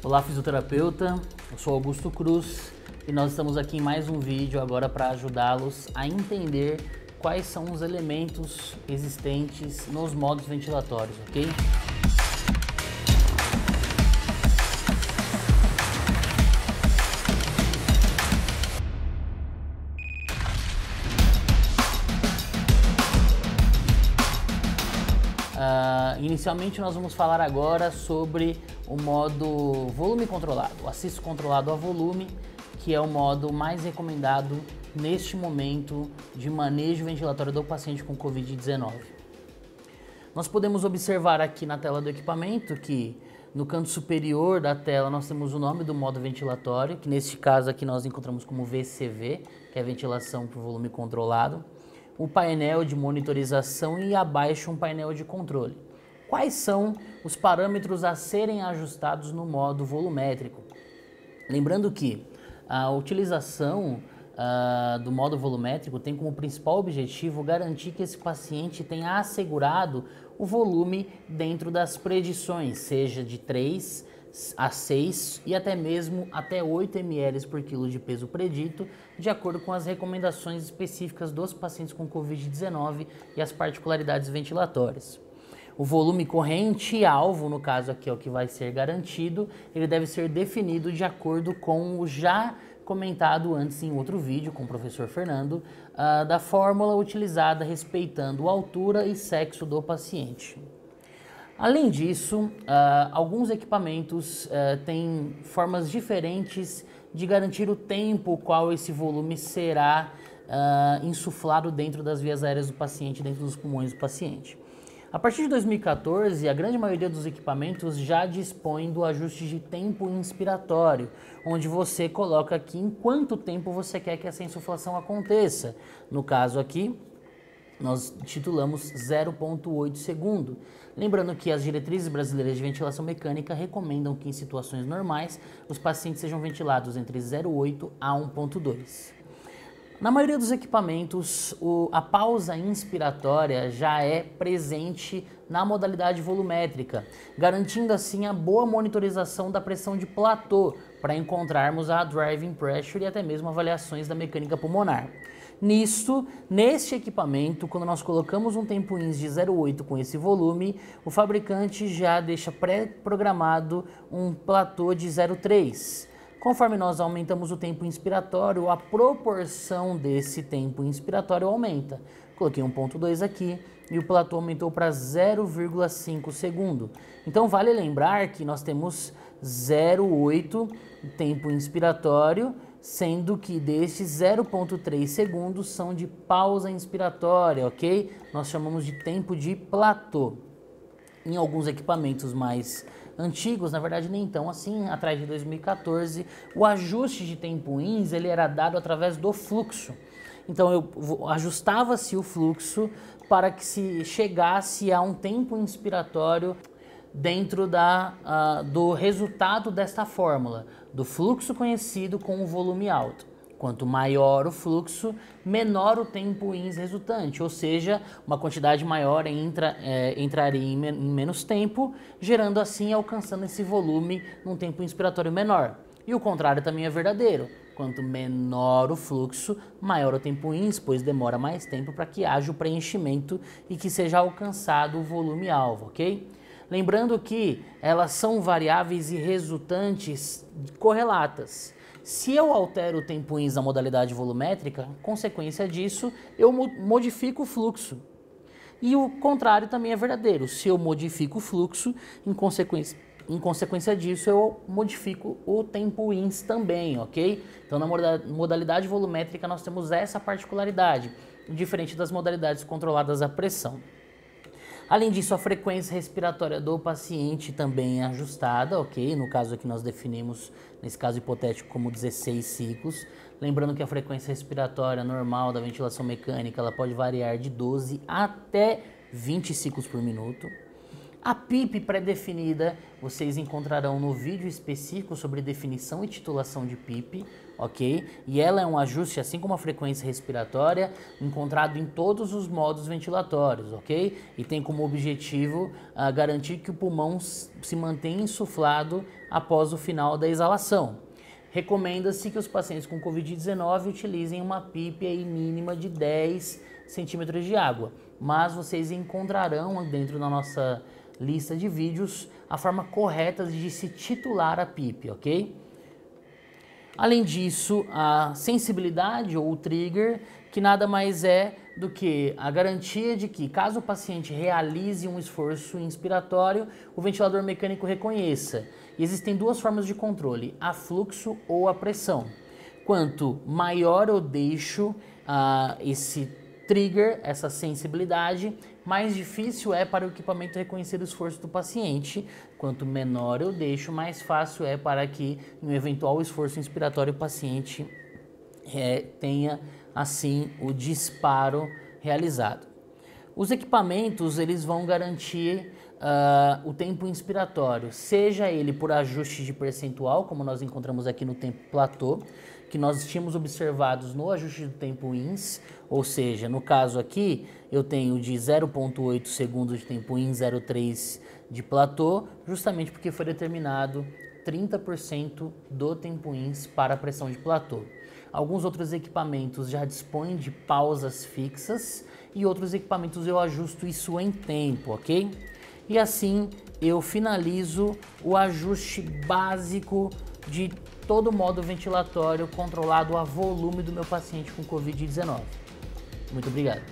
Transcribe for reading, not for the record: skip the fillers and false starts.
Olá, fisioterapeuta, eu sou Augusto Cruz e nós estamos aqui em mais um vídeo agora para ajudá-los a entender quais são os elementos existentes nos modos ventilatórios, ok? Inicialmente nós vamos falar agora sobre o modo volume controlado, o assisto controlado a volume, que é o modo mais recomendado neste momento de manejo ventilatório do paciente com Covid-19. Nós podemos observar aqui na tela do equipamento que no canto superior da tela nós temos o nome do modo ventilatório, que neste caso aqui nós encontramos como VCV, que é ventilação por volume controlado, o painel de monitorização e abaixo um painel de controle. Quais são os parâmetros a serem ajustados no modo volumétrico? Lembrando que a utilização do modo volumétrico tem como principal objetivo garantir que esse paciente tenha assegurado o volume dentro das predições, seja de 3 a 6 e até mesmo até 8 ml por quilo de peso predito, de acordo com as recomendações específicas dos pacientes com Covid-19 e as particularidades ventilatórias. O volume corrente alvo, no caso aqui é o que vai ser garantido, ele deve ser definido de acordo com o já comentado antes em outro vídeo com o professor Fernando, da fórmula utilizada respeitando a altura e sexo do paciente. Além disso, alguns equipamentos têm formas diferentes de garantir o tempo qual esse volume será insuflado dentro das vias aéreas do paciente, dentro dos pulmões do paciente. A partir de 2014, a grande maioria dos equipamentos já dispõe do ajuste de tempo inspiratório, onde você coloca aqui em quanto tempo você quer que essa insuflação aconteça. No caso aqui, nós titulamos 0,8 segundo. Lembrando que as diretrizes brasileiras de ventilação mecânica recomendam que em situações normais os pacientes sejam ventilados entre 0,8 a 1,2. Na maioria dos equipamentos, a pausa inspiratória já é presente na modalidade volumétrica, garantindo assim a boa monitorização da pressão de platô para encontrarmos a driving pressure e até mesmo avaliações da mecânica pulmonar. Neste equipamento, quando nós colocamos um tempo INS de 0,8 com esse volume, o fabricante já deixa pré-programado um platô de 0,3. Conforme nós aumentamos o tempo inspiratório, a proporção desse tempo inspiratório aumenta. Coloquei 1,2 aqui e o platô aumentou para 0,5 segundo. Então vale lembrar que nós temos 0,8 tempo inspiratório, sendo que destes 0,3 segundos são de pausa inspiratória, ok? Nós chamamos de tempo de platô. Em alguns equipamentos mais antigos, na verdade nem tão assim, atrás de 2014, o ajuste de tempo INS ele era dado através do fluxo. Então ajustava-se o fluxo para que se chegasse a um tempo inspiratório dentro do resultado desta fórmula, do fluxo conhecido com o volume alto. Quanto maior o fluxo, menor o tempo INS resultante, ou seja, uma quantidade maior entraria em menos tempo, gerando assim, alcançando esse volume num tempo inspiratório menor. E o contrário também é verdadeiro. Quanto menor o fluxo, maior o tempo INS, pois demora mais tempo para que haja o preenchimento e que seja alcançado o volume alvo, ok? Lembrando que elas são variáveis e resultantes correlatas. Se eu altero o tempo INS na modalidade volumétrica, consequência disso, eu modifico o fluxo. E o contrário também é verdadeiro. Se eu modifico o fluxo, em consequência disso, eu modifico o tempo INS também, ok? Então, na modalidade volumétrica, nós temos essa particularidade, diferente das modalidades controladas à pressão. Além disso, a frequência respiratória do paciente também é ajustada, ok? No caso aqui nós definimos, nesse caso hipotético, como 16 ciclos. Lembrando que a frequência respiratória normal da ventilação mecânica ela pode variar de 12 até 20 ciclos por minuto. A PIP pré-definida vocês encontrarão no vídeo específico sobre definição e titulação de PIP, ok? E ela é um ajuste, assim como a frequência respiratória, encontrado em todos os modos ventilatórios, ok? E tem como objetivo garantir que o pulmão se mantenha insuflado após o final da exalação. Recomenda-se que os pacientes com Covid-19 utilizem uma PIP aí mínima de 10 centímetros de água, mas vocês encontrarão dentro da nossa lista de vídeos a forma correta de se titular a PIP, ok? Além disso, a sensibilidade ou o trigger, que nada mais é do que a garantia de que, caso o paciente realize um esforço inspiratório, o ventilador mecânico reconheça. E existem duas formas de controle, a fluxo ou a pressão. Quanto maior eu deixo esse trigger, essa sensibilidade, mais difícil é para o equipamento reconhecer o esforço do paciente. Quanto menor eu deixo, mais fácil é para que, em um eventual esforço inspiratório, o paciente tenha, assim, o disparo realizado. Os equipamentos, eles vão garantir o tempo inspiratório, seja ele por ajuste de percentual, como nós encontramos aqui no tempo platô, que nós tínhamos observados no ajuste do tempo INS, ou seja, no caso aqui, eu tenho de 0,8 segundos de tempo INS, 0,3 de platô, justamente porque foi determinado 30% do tempo INS para a pressão de platô. Alguns outros equipamentos já dispõem de pausas fixas e outros equipamentos eu ajusto isso em tempo, ok? E assim eu finalizo o ajuste básico de todo o modo ventilatório controlado a volume do meu paciente com Covid-19. Muito obrigado.